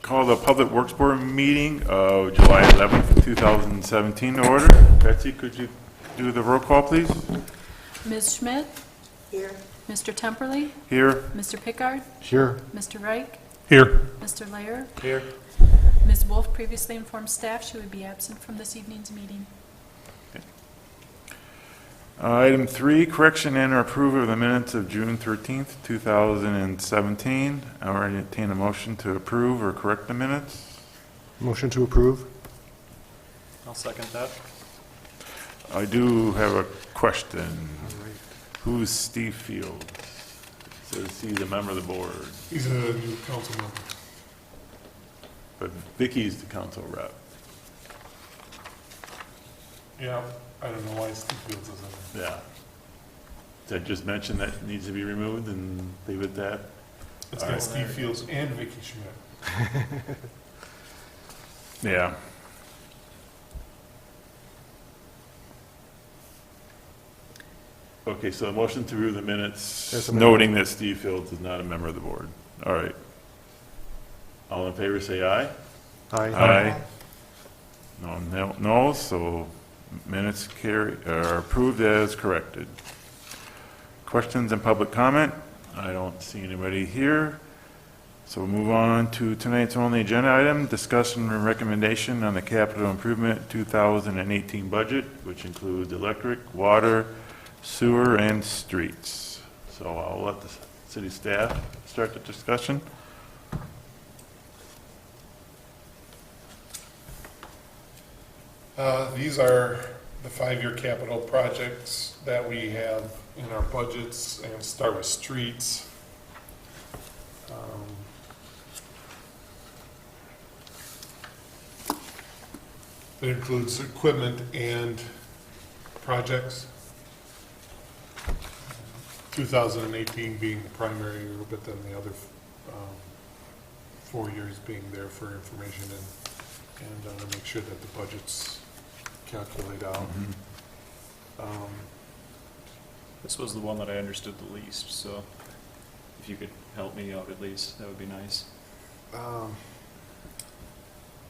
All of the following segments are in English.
Call the Public Works Board meeting of July 11th, 2017 to order. Betsy, could you do the roll call, please? Ms. Schmidt? Here. Mr. Temperley? Here. Mr. Pickard? Here. Mr. Reich? Here. Mr. Lair? Here. Ms. Wolf previously informed staff she would be absent from this evening's meeting. Item 3, correction and approval of the minutes of June 13th, 2017. I will entertain a motion to approve or correct the minutes. Motion to approve. I'll second that. I do have a question. Who's Steve Fields? Says he's a member of the board, He's a new council member. but Vicky's the council rep. Yeah, I don't know why Steve Fields is in there. Yeah. Did I just mention that needs to be removed and leave it at that? It's All got right. Steve Fields and Vicky Schmidt. Yeah. Okay, so a motion to approve the minutes, As amended. noting that Steve Fields is not a member of the board. All right. All in favor, say aye. Aye. No, so minutes are approved as corrected. Questions and public comment? I don't see anybody here. So we'll move on to tonight's only agenda item, discussion and recommendation on the capital improvement 2018 budget, which includes electric, water, sewer, and streets. So I'll let the city staff start the discussion. These are the 5-year capital projects that we have in our budgets, and start with streets. It includes equipment and projects. 2018 being the primary year, but then the other 4 years being there for information and to make sure that the budgets calculate out. This was the one that I understood the least, so if you could help me out at least, that would be nice.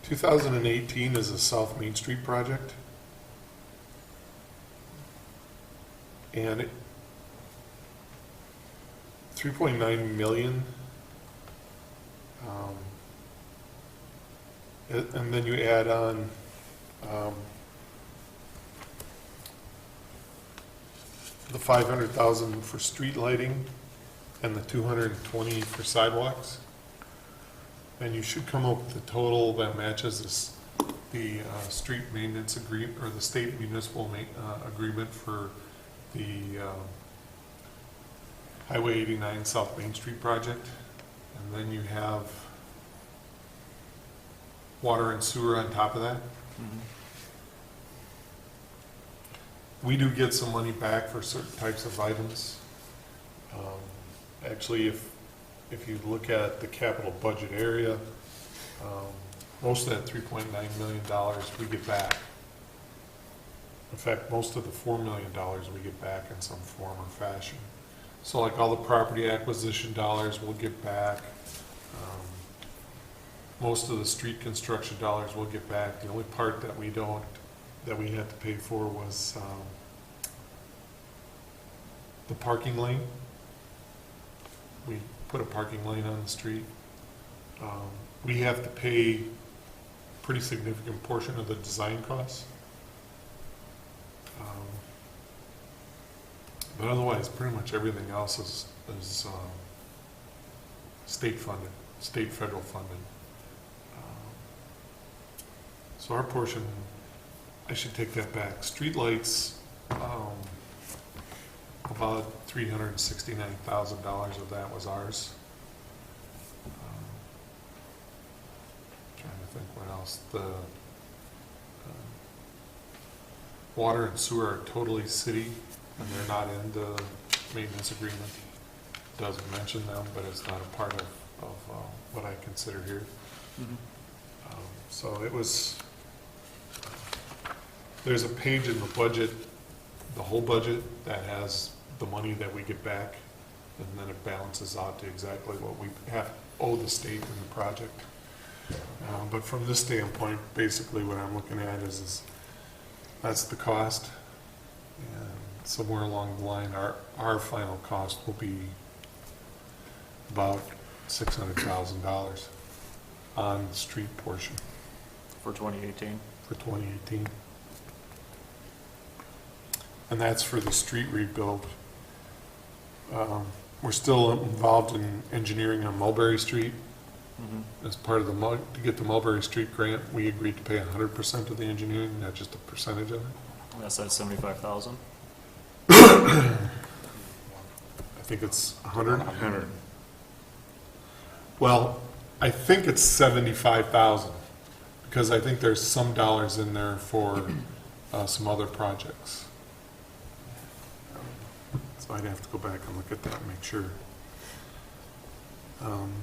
2018 is a South Main Street project. And 3.9 million. And then you add on the 500,000 for street lighting and the 220 for sidewalks. And you should come up with a total that matches the street maintenance agreement, or the state municipal agreement for the Highway 89 South Main Street project. And then you have water and sewer on top of that. We do get some money back for certain types of items. Actually, if you look at the capital budget area, most of that $3.9 million we get back. In fact, most of the $4 million we get back in some form or fashion. So like all the property acquisition dollars we'll get back. Most of the street construction dollars we'll get back. The only part that we had to pay for was the parking lane. We put a parking lane on the street. We have to pay a pretty significant portion of the design costs. But otherwise, pretty much everything else is state funded, state federal funded. So our portion, I should take that back. Streetlights, about $369,000 of that was ours. Trying to think what else. The water and sewer are totally city, and they're not in the maintenance agreement. It does mention them, but it's not a part of what I consider here. So it was, there's a page in the budget, the whole budget, that has the money that we get back, and then it balances out to exactly what we owe the state in the project. But from this standpoint, basically what I'm looking at is that's the cost. And somewhere along the line, our final cost will be about $600,000 on the street portion For 2018. for 2018. And that's for the street rebuild. We're still involved in engineering on Mulberry Street. Mm-hmm. As part of to get the Mulberry Street grant, we agreed to pay 100% of the engineering, not just a percentage of it. That's at 75,000. I think it's 100. 100. Well, I think it's 75,000 because I think there's some dollars in there for some other projects. So I'd have to go back and look at that and make sure.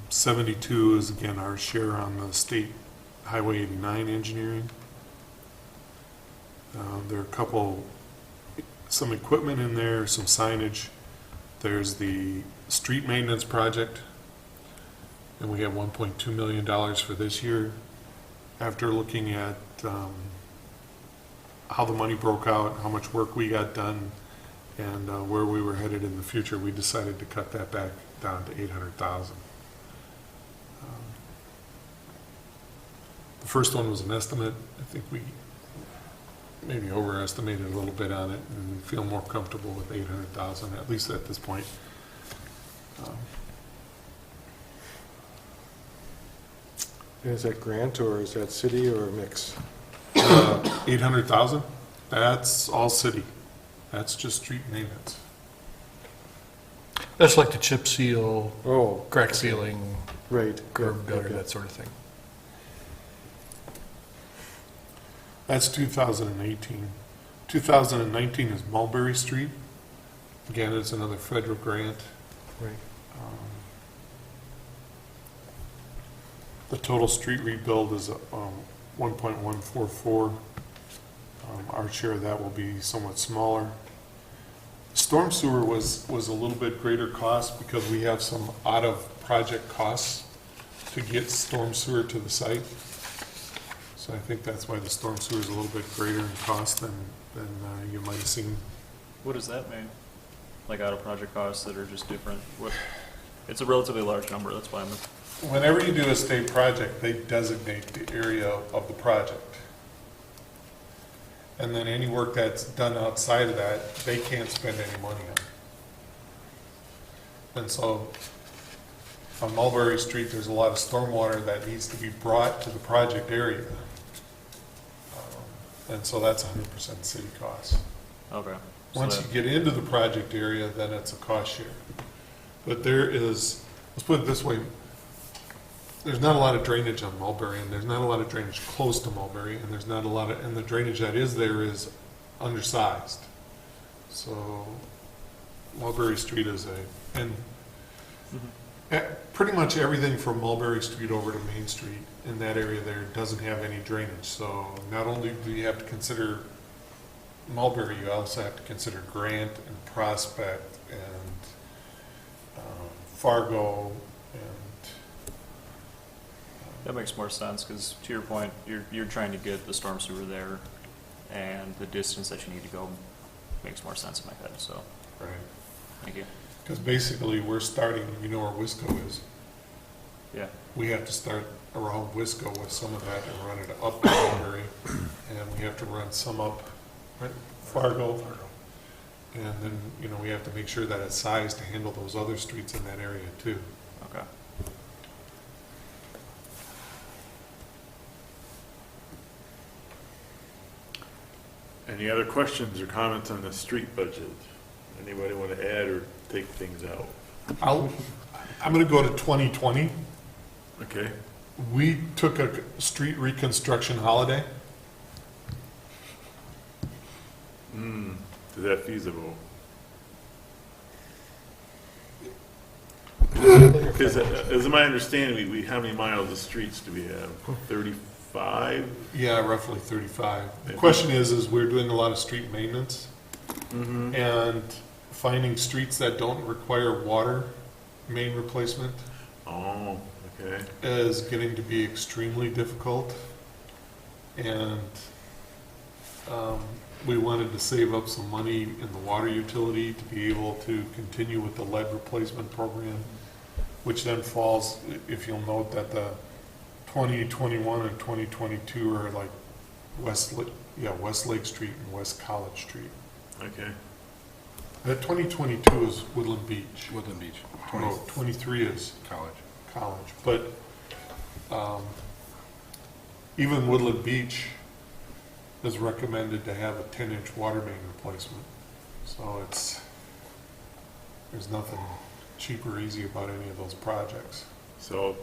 72 is again our share on the state Highway 89 engineering. There are some equipment in there, some signage. There's the street maintenance project, and we have $1.2 million for this year. After looking at how the money broke out, how much work we got done, and where we were headed in the future, we decided to cut that back down to $800,000. The first one was an estimate. I think we maybe overestimated a little bit on it and feel more comfortable with $800,000, at least at this point. Is that grant or is that city or a mix? 800,000, that's all city. That's just street maintenance. That's like the chip seal, Oh, crack sealing, right. curb gutter, Okay. that sort of thing. That's 2018. 2019 is Mulberry Street. Again, it's another federal grant. Right. The total street rebuild is 1.144. Our share of that will be somewhat smaller. Storm sewer was a little bit greater cost because we have some out-of-project costs to get storm sewer to the site. So I think that's why the storm sewer is a little bit greater in cost than you might have seen. What does that mean? Like out of project costs that are just different? It's a relatively large number, that's why I'm... Whenever you do a state project, they designate the area of the project. And then any work that's done outside of that, they can't spend any money on. And so on Mulberry Street, there's a lot of stormwater that needs to be brought to the project area. And so that's 100% city cost. Okay. So Once that- you get into the project area, then it's a cost share. But there is, let's put it this way, there's not a lot of drainage on Mulberry, and there's not a lot of drainage close to Mulberry, and there's not a lot of, and the drainage that is there is undersized. So Mulberry Street is and pretty much everything from Mulberry Street over to Main Street in that area there doesn't have any drainage. So not only do you have to consider Mulberry, you also have to consider Grant and Prospect and Fargo and That makes more sense, because to your point, you're trying to get the storm sewer there, and the distance that you need to go makes more sense in my head, so, right. thank you. Because basically we're starting, you know where Wisco is. Yeah, We have to start around Wisco with some of that and run it up to Mulberry. And we have to run some up right, Fargo. And then, you know, we have to make sure that it's sized to handle those other streets in that area too. okay. Any other questions or comments on the street budget? Anybody want to add or take things out? I'm going to go to 2020. Okay. We took a street reconstruction holiday. Is that feasible? Because as my understanding, we how many miles of streets do we have? 35? Yeah, roughly 35. The question is we're doing a lot of street maintenance and finding streets that don't require water main replacement. Oh, Okay. is getting to be extremely difficult. And we wanted to save up some money in the water utility to be able to continue with the lead replacement program, which then falls, if you'll note that the 2021 and 2022 are like West Lake Street and West College Street. Okay. 2022 is Woodland Beach. Woodland Beach. No, 23 is College. College. But even Woodland Beach is recommended to have a 10-inch water main replacement. So there's nothing cheap or easy about any of those projects. So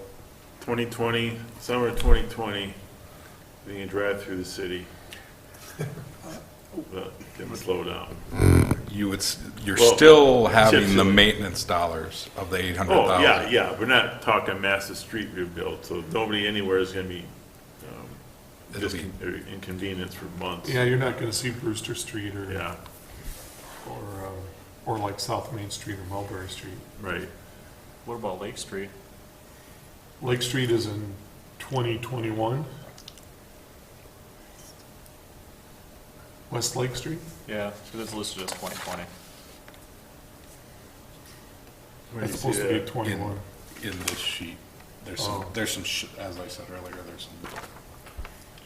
2020, summer 2020, we can drive through the city. But can slow down. You're Well, still having chip the seal. maintenance dollars of the 800,000. Oh, yeah, we're not talking massive street rebuild, so nobody anywhere is gonna be, It'll be- or inconvenience for months. Yeah, you're not going to see Brewster Street Yeah, or like South Main Street or Mulberry Street. right. What about Lake Street? Lake Street is in 2021. West Lake Street? Yeah, because it's listed as 2020. Where do That's you see supposed to be that? 21. In this sheet, there's Oh. as I said earlier, there's some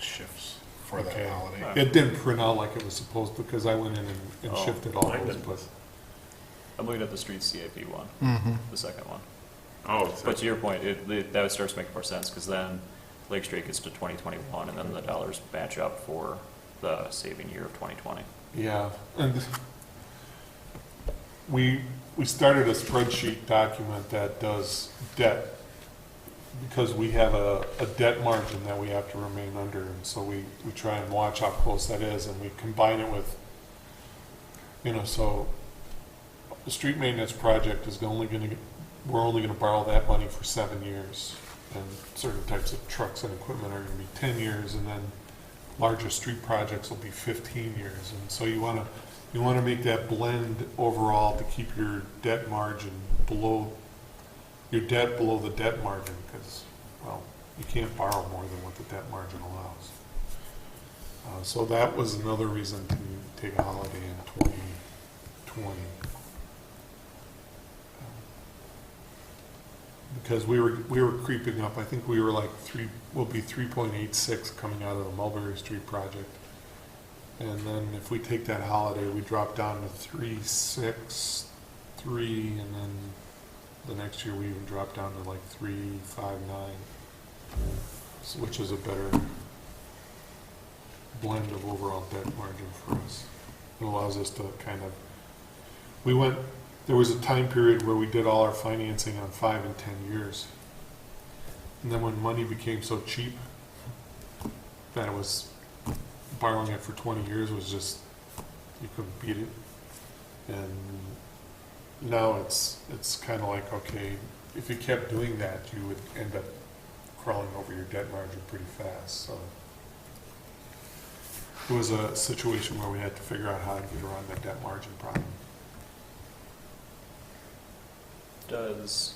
shifts for that Okay. holiday. It didn't print out like it was supposed to, because I went in and Oh, shifted all my those, goodness. I'm looking at the street CIP one, the second one. Oh, it's But to your point, that starts making more sense, because then Lake Street gets to 2021, and then the dollars match up for the saving year of 2020. yeah. And we started a spreadsheet document that does debt, because we have a debt margin that we have to remain under, and so we try and watch how close that is, and we combine it with, so the street maintenance project is we're only gonna borrow that money for 7 years, and certain types of trucks and equipment are gonna be 10 years, and then larger street projects will be 15 years, and so you wanna make that blend overall to keep your debt margin below the debt margin, because, well, you can't borrow more than what the debt margin allows. So that was another reason to take a holiday in 2020. Because we were creeping up. I think we were like we'll be 3.86 coming out of the Mulberry Street project. And then if we take that holiday, we drop down to 3.63, and then the next year we even drop down to like 3.59, which is a better blend of overall debt margin for us. It allows us to kind of, there was a time period where we did all our financing on 5 and 10 years. And then when money became so cheap that it was, borrowing it for 20 years was just, you couldn't beat it. And now it's kind of like, okay, if you kept doing that, you would end up crawling over your debt margin pretty fast. So it was a situation where we had to figure out how to get around that debt margin problem. Does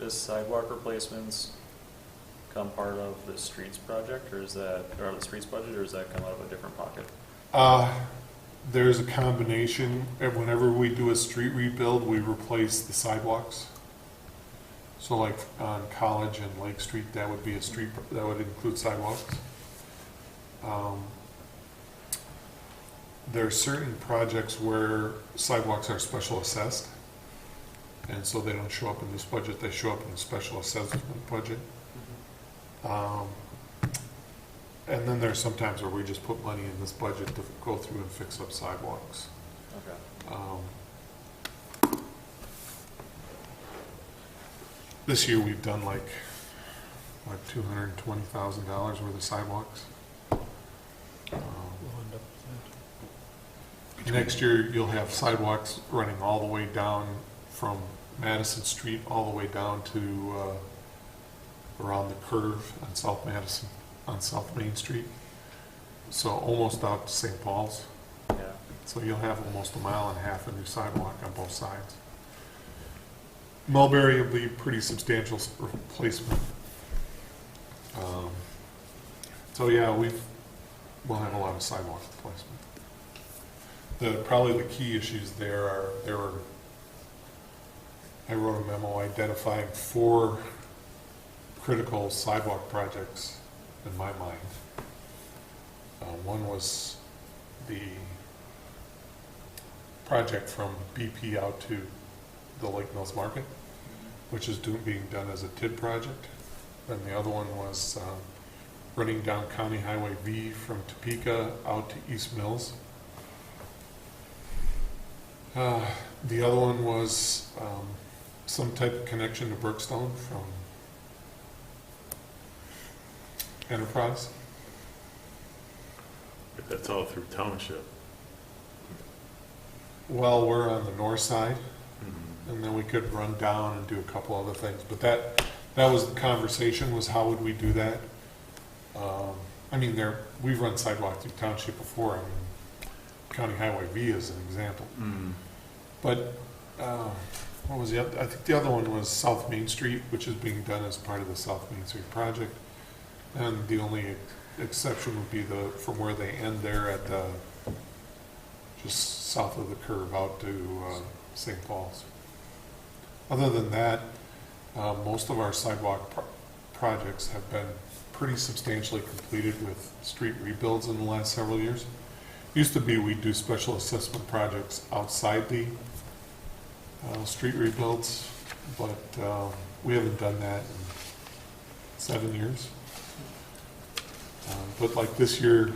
sidewalk replacements come part of the streets project, or the streets budget, or does that come out of a different pocket? There's a combination. And whenever we do a street rebuild, we replace the sidewalks. So like on College and Lake Street, that would be a street, that would include sidewalks. There are certain projects where sidewalks are special assessed, and so they don't show up in this budget, they show up in the special assessment budget. And then there's sometimes where we just put money in this budget to go through and fix up sidewalks. Okay. This year we've done like $220,000 worth of sidewalks. Next year you'll have sidewalks running all the way down from Madison Street all the way down to around the curve on South Main Street. So almost out to St. Paul's. Yeah. So you'll have almost a mile and a half of new sidewalk on both sides. Mulberry will be pretty substantial replacement. So, yeah, we'll have a lot of sidewalk replacement. Probably the key issues I wrote a memo identifying 4 critical sidewalk projects in my mind. One was the project from BP out to the Lake Mills Market, which is being done as a TID project. And the other one was running down County Highway V from Topeka out to East Mills. The other one was some type of connection to Brookstone from Enterprise. That's all through township. Well, we're on the north side, and then we could run down and do a couple other things. But that was the conversation, was how would we do that? I mean, we've run sidewalk through township before. I mean, County Highway V is an example. But what was the other? I think the other one was South Main Street, which is being done as part of the South Main Street project. And the only exception would be from where they end there at just south of the curve out to St. Paul's. Other than that, most of our sidewalk projects have been pretty substantially completed with street rebuilds in the last several years. Used to be we'd do special assessment projects outside the street rebuilds, but we haven't done that in 7 years. But like this year,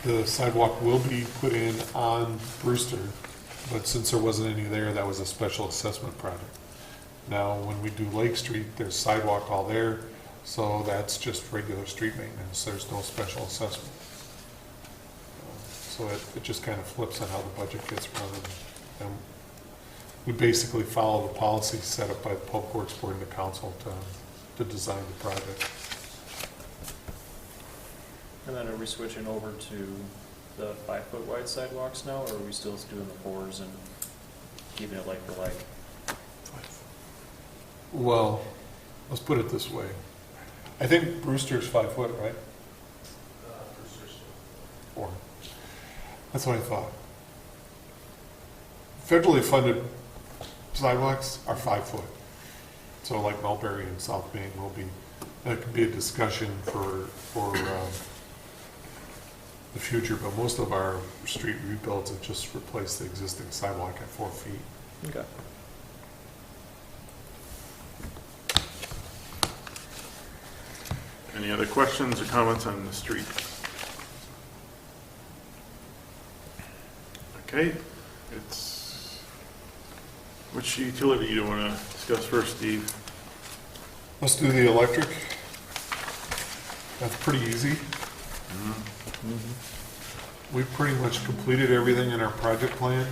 the sidewalk will be put in on Brewster, but since there wasn't any there, that was a special assessment project. Now, when we do Lake Street, there's sidewalk all there, so that's just regular street maintenance. There's no special assessment. So it just kind of flips on how the budget gets run. And we basically follow the policy set up by the Public Works Board and the council to design the project. And then are we switching over to the 5-foot wide sidewalks now, or are we still doing the 4s and keeping it like for like? Well, let's put it this way. I think Brewster's 5 foot, right? Brewster's 4. That's what I thought. Federally funded sidewalks are 5 foot. So like Mulberry and South Main that could be a discussion for the future, but most of our street rebuilds have just replaced the existing sidewalk at 4 feet. Okay. Any other questions or comments on the street? Okay, which utility do you want to discuss first, Steve? Let's do the electric. That's pretty easy. We've pretty much completed everything in our project plan.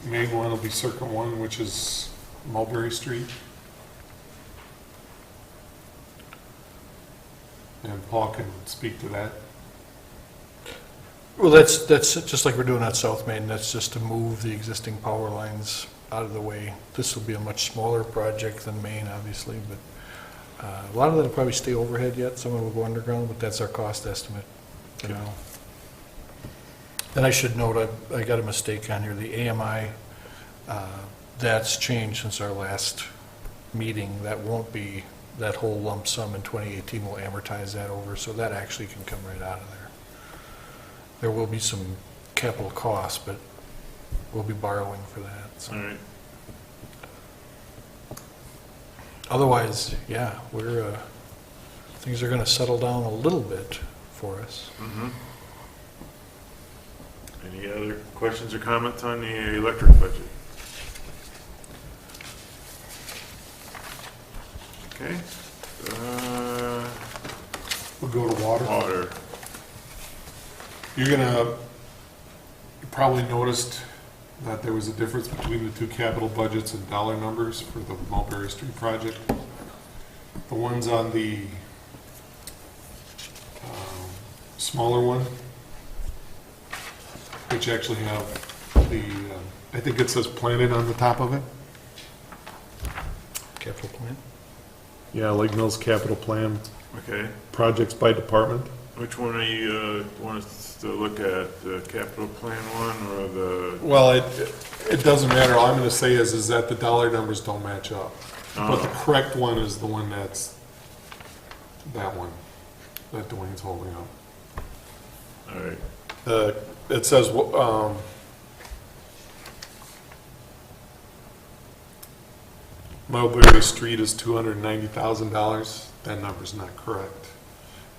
Main one will be Circuit 1, which is Mulberry Street. And Paul can speak to that. Well, that's just like we're doing at South Main. That's just to move the existing power lines out of the way. This will be a much smaller project than Main, obviously, but a lot of that will probably stay overhead yet. Some of it will go underground, but that's our cost estimate for now. And I should note, I got a mistake on here. The AMI, that's changed since our last meeting. That won't be, that whole lump sum in 2018 will amortize that over, so that actually can come right out of there. There will be some capital costs, but we'll be borrowing for that. So. All right. Otherwise, yeah, things are going to settle down a little bit for us. Any other questions or comments on the electric budget? Okay. We'll go to water. Water. You probably noticed that there was a difference between the two capital budgets and dollar numbers for the Mulberry Street project. The ones on the smaller one, which actually have the, I think it says planted on the top of it. Capital plan? Yeah, Lake Mills capital plan, Okay. projects by department. Which one are you, want us to look at, the capital plan one or the? Well, it doesn't matter. All I'm gonna say is that the dollar numbers don't match up. But the correct one is the one that's, that one, that Dwayne's holding up. All right. It says, Mulberry Street is $290,000. That number's not correct.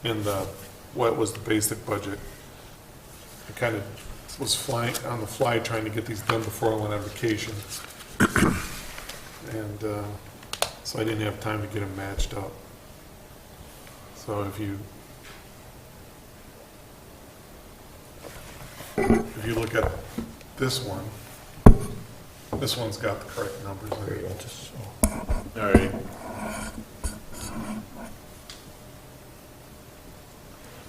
And what was the basic budget? I kind of was flying on the fly trying to get these done before I went on vacation. And so I didn't have time to get them matched up. So if you look at this one's got the correct numbers in it. All right.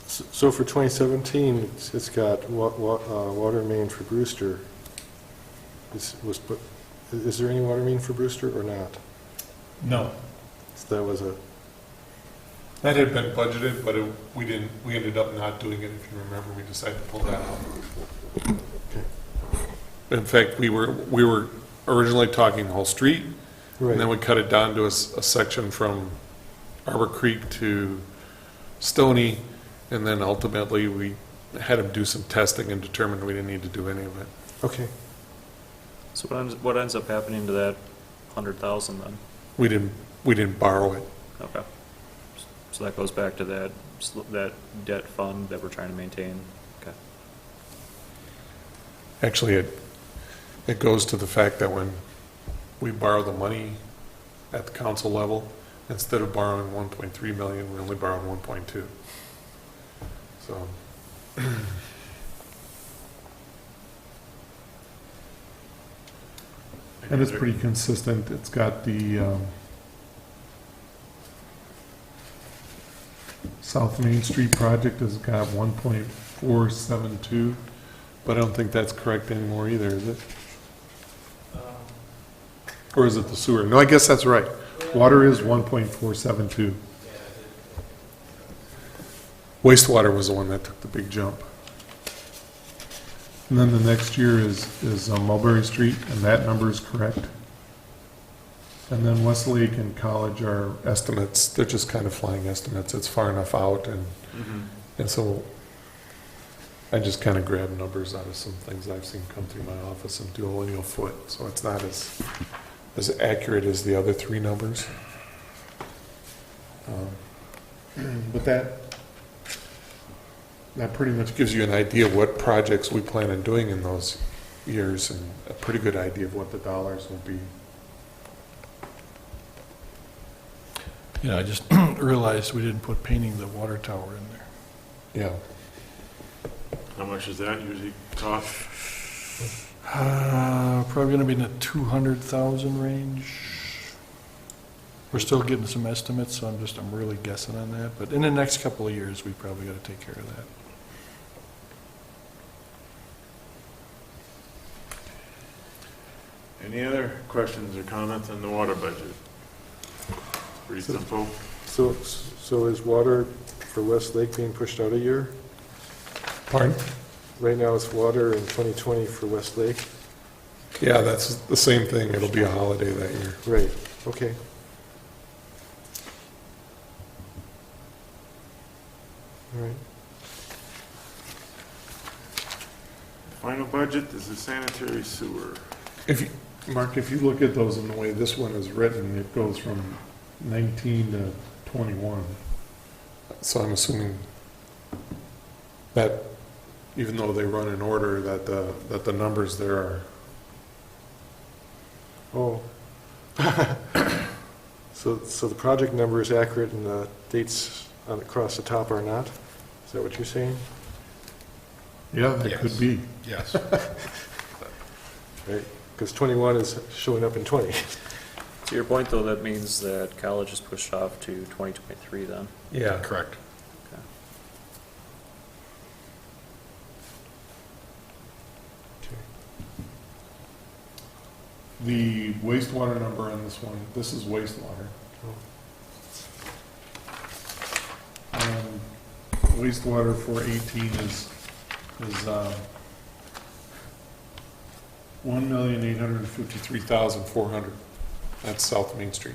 So for 2017, it's got water main for Brewster. Is there any water main for Brewster or not? No. So that was a, That had been budgeted, but we ended up not doing it. If you remember, we decided to pull that out. okay. In fact, we were originally talking the whole street, and then Right, we cut it down to a section from Arbor Creek to Stony, and then ultimately we had them do some testing and determined we didn't need to do any of it. okay. So what ends up happening to that 100,000 then? We didn't borrow it. Okay. So that goes back to that debt fund that we're trying to maintain. Okay. Actually, it goes to the fact that when we borrow the money at the council level, instead of borrowing 1.3 million, we only borrowed 1.2. So. And it's pretty consistent. It's got the South Main Street project has got 1.472, but I don't think that's correct anymore either, is it? Or is it the sewer? No, I guess that's right. Water is 1.472. Wastewater was the one that took the big jump. And then the next year is Mulberry Street, and that number is correct. And then Westlake and College are estimates. They're just kind of flying estimates. It's far enough out, and so I just kind of grab numbers out of some things I've seen come through my office and do a lineal foot. So it's not as accurate as the other three numbers. But that pretty much gives you an idea of what projects we plan on doing in those years and a pretty good idea of what the dollars will be. Yeah, I just realized we didn't put painting the water tower in there. Yeah. How much does that usually cost? Probably gonna be in the 200,000 range. We're still getting some estimates, so I'm really guessing on that, but in the next couple of years, we probably gotta take care of that. Any other questions or comments on the water budget? Pretty simple. So is water for Westlake being pushed out a year? Pardon? Right now it's water in 2020 for Westlake? Yeah, that's the same thing. It'll be a holiday that year. Right, okay. All right. Final budget is the sanitary sewer. Mark, if you look at those in the way this one is written, it goes from 19 to 21. So I'm assuming that even though they run in order, that the numbers there are. Oh. So the project number is accurate and the dates across the top are not? Is that what you're saying? Yeah, that Yes. could be. Yes. Right, because 21 is showing up in 20. To your point, though, that means that college is pushed off to 2023 then. Yeah. Correct. Okay. The wastewater number on this one, this is wastewater. wastewater for 18 is 1,853,400. That's South Main Street.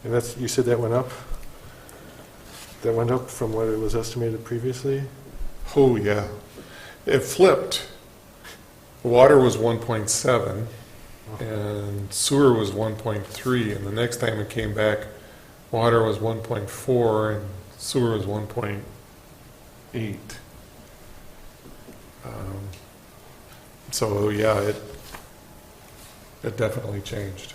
And that's, you said that went up? That went up from what it was estimated previously? Oh, yeah. It flipped. Water was 1.7 and sewer was 1.3, and the next time it came back, water was 1.4 and sewer was 1.8. So, yeah, it definitely changed.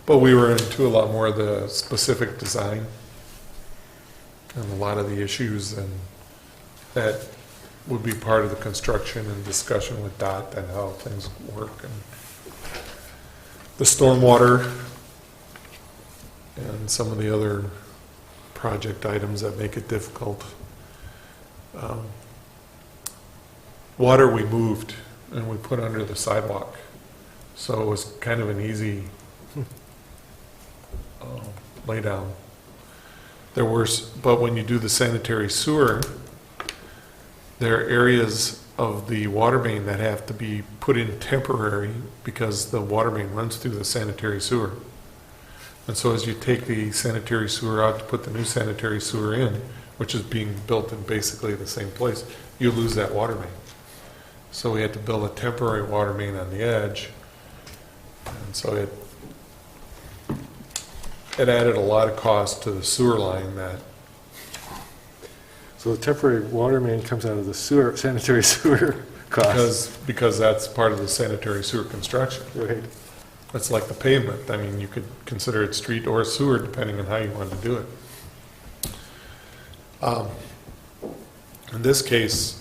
But we were into a lot more of the specific design and a lot of the issues, and that would be part of the construction and discussion with Dot and how things work, and the stormwater and some of the other project items that make it difficult. Water we moved and we put under the sidewalk, so it was kind of an easy lay down. But when you do the sanitary sewer, there are areas of the water main that have to be put in temporary because the water main runs through the sanitary sewer. And so as you take the sanitary sewer out to put the new sanitary sewer in, which is being built in basically the same place, you lose that water main. So we had to build a temporary water main on the edge. And so it added a lot of cost to the sewer line that. So the temporary water main comes out of the sewer, sanitary sewer costs? Because that's part of the sanitary sewer construction. Right. It's like the pavement. I mean, you could consider it street or sewer depending on how you want to do it. In this case,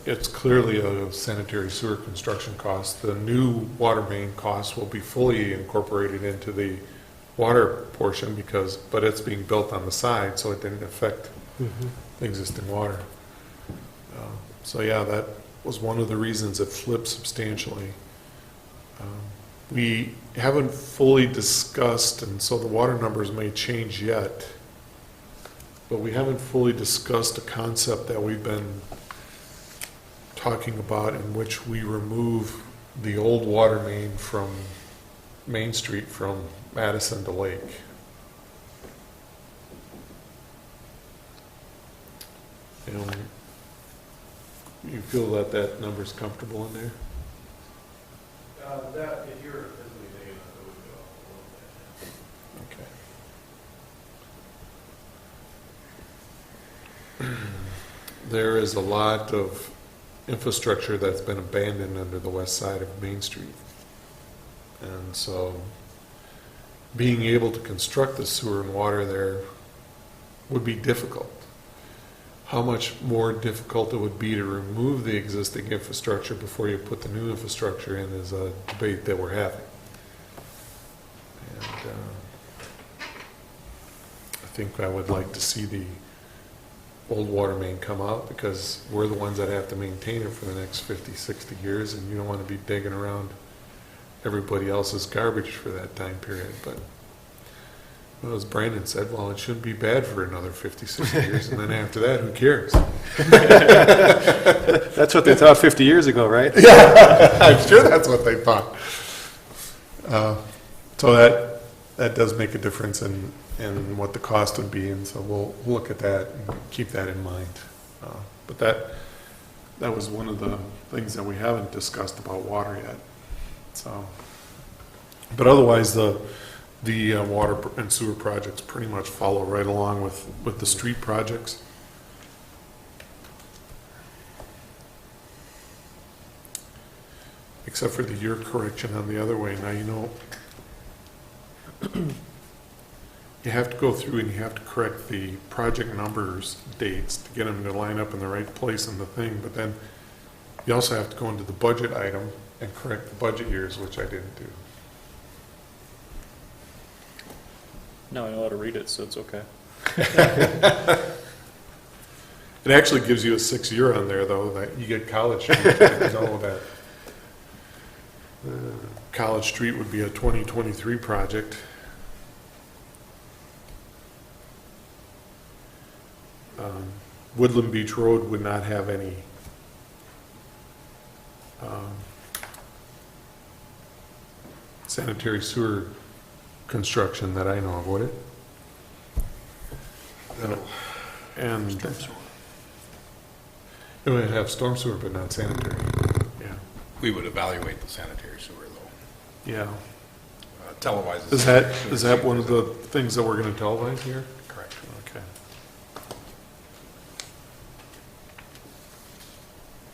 it's clearly a sanitary sewer construction cost. The new water main cost will be fully incorporated into the water portion but it's being built on the side, so it didn't affect the existing water. So yeah, that was one of the reasons it flipped substantially. We haven't fully discussed, and so the water numbers may change yet, but we haven't fully discussed a concept that we've been talking about, in which we remove the old water main from Main Street from Madison to Lake. And you feel that that number's comfortable in there? That, if you're physically big enough, it would go up a little bit. Okay. There is a lot of infrastructure that's been abandoned under the west side of Main Street. And so being able to construct the sewer and water there would be difficult. How much more difficult it would be to remove the existing infrastructure before you put the new infrastructure in is a debate that we're having. And I think I would like to see the old water main come out, because we're the ones that have to maintain it for the next 50, 60 years, and you don't want to be digging around everybody else's garbage for that time period. But well, as Brandon said, well, it shouldn't be bad for another 50, 60 years, and then after that, who cares? That's what they thought 50 years ago, right? Yeah, I'm sure that's what they thought. So that does make a difference in what the cost would be, and so we'll look at that and keep that in mind. But that was one of the things that we haven't discussed about water yet. So, but otherwise, the water and sewer projects pretty much follow right along with the street projects. Except for the year correction on the other way. Now, you know, you have to go through and you have to correct the project numbers, dates, to get them to line up in the right place in the thing, but then you also have to go into the budget item and correct the budget years, which I didn't do. Now I know how to read it, so it's okay. It actually gives you a 6-year on there, though, that you get College Street. I didn't know that. College Street would be a 2023 project. Woodland Beach Road would not have any sanitary sewer construction that I know of, would it? And it would have storm sewer, but not sanitary. Yeah. We would evaluate the sanitary sewer, though. Yeah. Televise. Is that one of the things that we're going to televise here? Correct. Okay.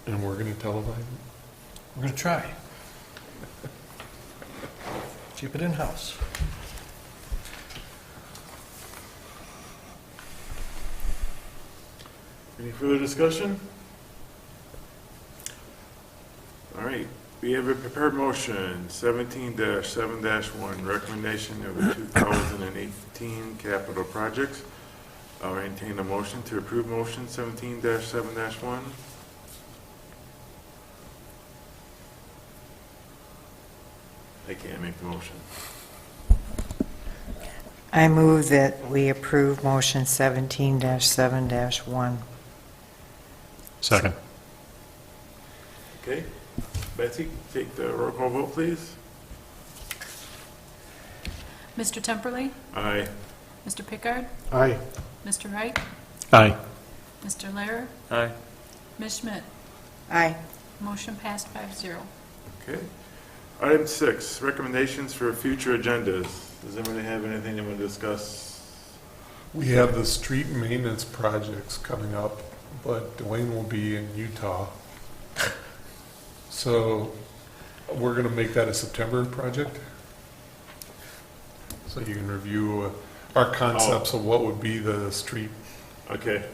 And we're going to televise it? We're going to try. Keep it in-house. Any further discussion? All right, we have a prepared motion, 17-7-1, recommendation of the 2018 capital projects. I'll entertain a motion to approve motion 17-7-1. I can't make the motion. I move that we approve motion 17-7-1. Second. Okay, Betsy, take the roll call vote, please. Mr. Temperley, Aye. Mr. Pickard, Aye. Mr. Wright, Aye. Mr. Lair, Aye. Ms. Schmidt. Aye. Motion passed 5-0. Okay. Item 6, recommendations for future agendas. Does anybody have anything they want to discuss? We have the street maintenance projects coming up, but Dwayne will be in Utah. So we're going to make that a September project. So you can review our concepts of what would be the street. Okay,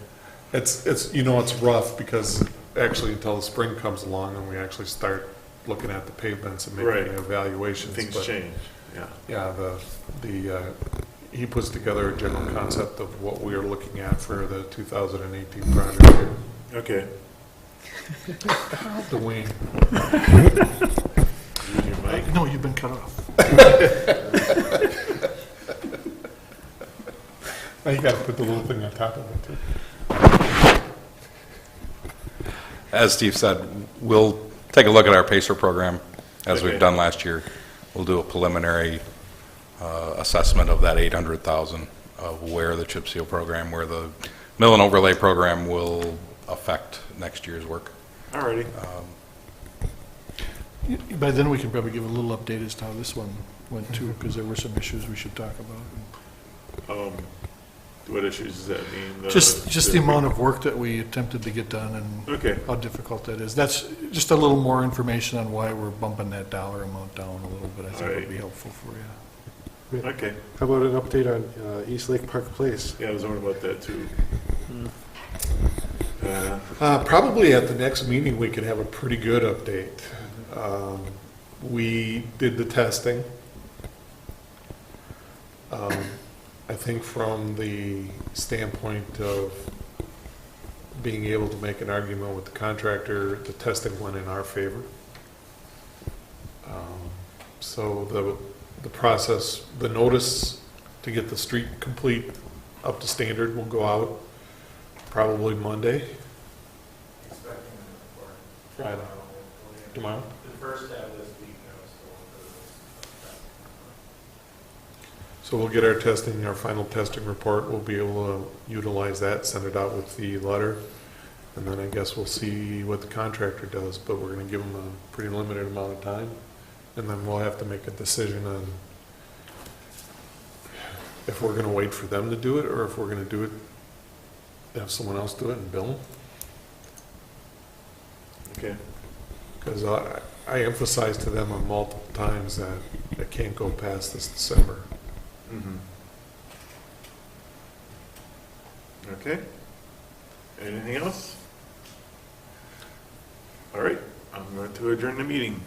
It's you know, it's rough because actually until the spring comes along and we actually start looking at the pavements and Right. making evaluations. things but- change, yeah. Yeah, he puts together a general concept of what we are looking at for the 2018 project here. Okay. Dwayne. Use your mic. No, you've been cut off. Now you gotta put the little thing on top of it too. As Steve said, we'll take a look at our PACER program, as Okay. we've done last year. We'll do a preliminary assessment of that 800,000 of where the chip seal program, where the mill and overlay program will affect next year's work. Alrighty. By then, we can probably give a little update as to how this one went too, because there were some issues we should talk about. What issues does that mean? Just the amount of work that we attempted to get done and Okay, how difficult that is. That's just a little more information on why we're bumping that dollar amount down a little bit. I think would be helpful for you. okay. How about an update on East Lake Park Place? Yeah, I was wondering about that too. Probably at the next meeting, we could have a pretty good update. We did the testing. I think from the standpoint of being able to make an argument with the contractor, the testing went in our favor. So the process, the notice to get the street complete up to standard will go out probably Monday. Friday. Tomorrow? The first half of this week, So we'll get our testing, our final testing report. We'll be able to utilize that, send it out with the letter. And then I guess we'll see what the contractor does, but we're going to give them a pretty limited amount of time. And then we'll have to make a decision on if we're going to wait for them to do it or if we're going to do it, have someone else do it and bill them. Okay, Because I emphasized to them on multiple times that it can't go past this December. okay. Anything else? All right, I'm going to adjourn the meeting.